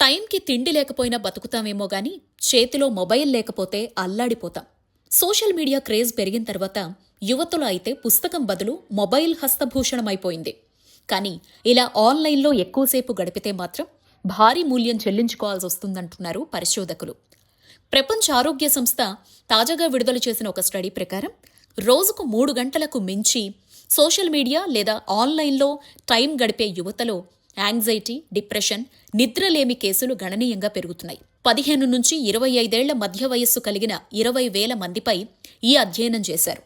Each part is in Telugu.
టైంకి తిండి లేకపోయినా బతుకుతామేమో గాని చేతిలో మొబైల్ లేకపోతే అల్లాడిపోతాం. సోషల్ మీడియా క్రేజ్ పెరిగిన తర్వాత యువతులు అయితే పుస్తకం బదులు మొబైల్ హస్తభూషణమైపోయింది. కానీ ఇలా ఆన్లైన్లో ఎక్కువసేపు గడిపితే మాత్రం భారీ మూల్యం చెల్లించుకోవాల్సి వస్తుందంటున్నారు పరిశోధకులు. ప్రపంచ ఆరోగ్య సంస్థ తాజాగా విడుదల చేసిన ఒక స్టడీ ప్రకారం రోజుకు 3 గంటలకు మించి సోషల్ మీడియా లేదా ఆన్లైన్లో టైం గడిపే యువతలో యాంగ్జైటీ, డిప్రెషన్, నిద్రలేమి కేసులు గణనీయంగా పెరుగుతున్నాయి. 15 నుంచి 25 మధ్య వయస్సు కలిగిన 20,000 మందిపై ఈ అధ్యయనం చేశారు.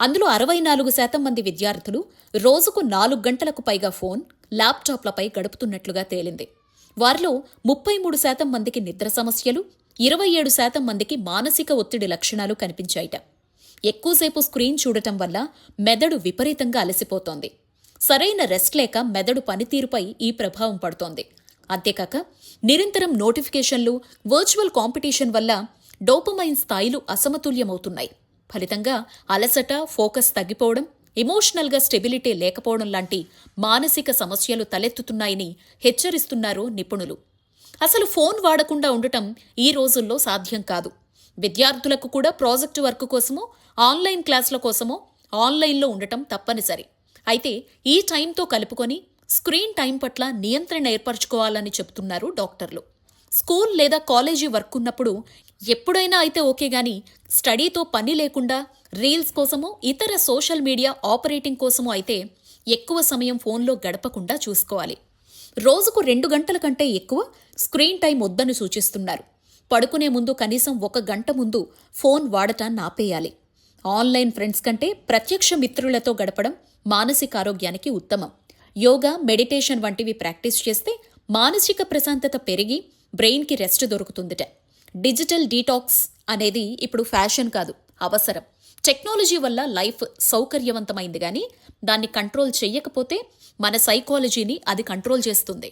అందులో 64% మంది విద్యార్థులు రోజుకు 4 గంటలకు పైగా ఫోన్, ల్యాప్టాప్లపై గడుపుతున్నట్లుగా తేలింది. వారిలో 33% మందికి నిద్ర సమస్యలు, 27% మందికి మానసిక ఒత్తిడి లక్షణాలు కనిపించాయిట. ఎక్కువసేపు స్క్రీన్ చూడటం వల్ల మెదడు విపరీతంగా అలసిపోతోంది. సరైన రెస్ట్ లేక మెదడు పనితీరుపై ఈ ప్రభావం పడుతోంది. అంతేకాక నిరంతరం నోటిఫికేషన్లు, వర్చువల్ కాంపిటీషన్ వల్ల డోపమైన్ స్థాయిలు అసమతుల్యమవుతున్నాయి. ఫలితంగా అలసట, ఫోకస్ తగ్గిపోవడం, ఎమోషనల్గా స్టెబిలిటీ లేకపోవడం లాంటి మానసిక సమస్యలు తలెత్తుతున్నాయని హెచ్చరిస్తున్నారు నిపుణులు. అసలు ఫోన్ వాడకుండా ఉండటం ఈ రోజుల్లో సాధ్యం కాదు. విద్యార్థులకు కూడా ప్రాజెక్టు వర్క్ కోసమో, ఆన్లైన్ క్లాసుల కోసమో ఆన్లైన్లో ఉండటం తప్పనిసరి. అయితే ఈ టైంతో కలుపుకొని స్క్రీన్ టైం పట్ల నియంత్రణ ఏర్పరచుకోవాలని చెబుతున్నారు డాక్టర్లు. స్కూల్ లేదా కాలేజీ వర్క్ ఉన్నప్పుడు ఎప్పుడైనా అయితే ఓకే గాని స్టడీతో పని లేకుండా రీల్స్ కోసమో, ఇతర సోషల్ మీడియా ఆపరేటింగ్ కోసమో అయితే ఎక్కువ సమయం ఫోన్లో గడపకుండా చూసుకోవాలి. రోజుకు 2 గంటల కంటే ఎక్కువ స్క్రీన్ టైం వద్దని సూచిస్తున్నారు. పడుకునే ముందు కనీసం 1 గంట ముందు ఫోన్ వాడటాన్ని ఆపేయాలి. ఆన్లైన్ ఫ్రెండ్స్ కంటే ప్రత్యక్ష మిత్రులతో గడపడం మానసిక ఆరోగ్యానికి ఉత్తమం. యోగా, మెడిటేషన్ వంటివి ప్రాక్టీస్ చేస్తే మానసిక ప్రశాంతత పెరిగి బ్రెయిన్కి రెస్ట్ దొరుకుతుందిట. డిజిటల్ డీటాక్స్ అనేది ఇప్పుడు ఫ్యాషన్ కాదు, అవసరం. టెక్నాలజీ వల్ల లైఫ్ సౌకర్యవంతమైంది కానీ దాన్ని కంట్రోల్ చెయ్యకపోతే మన సైకాలజీని అది కంట్రోల్ చేస్తుంది.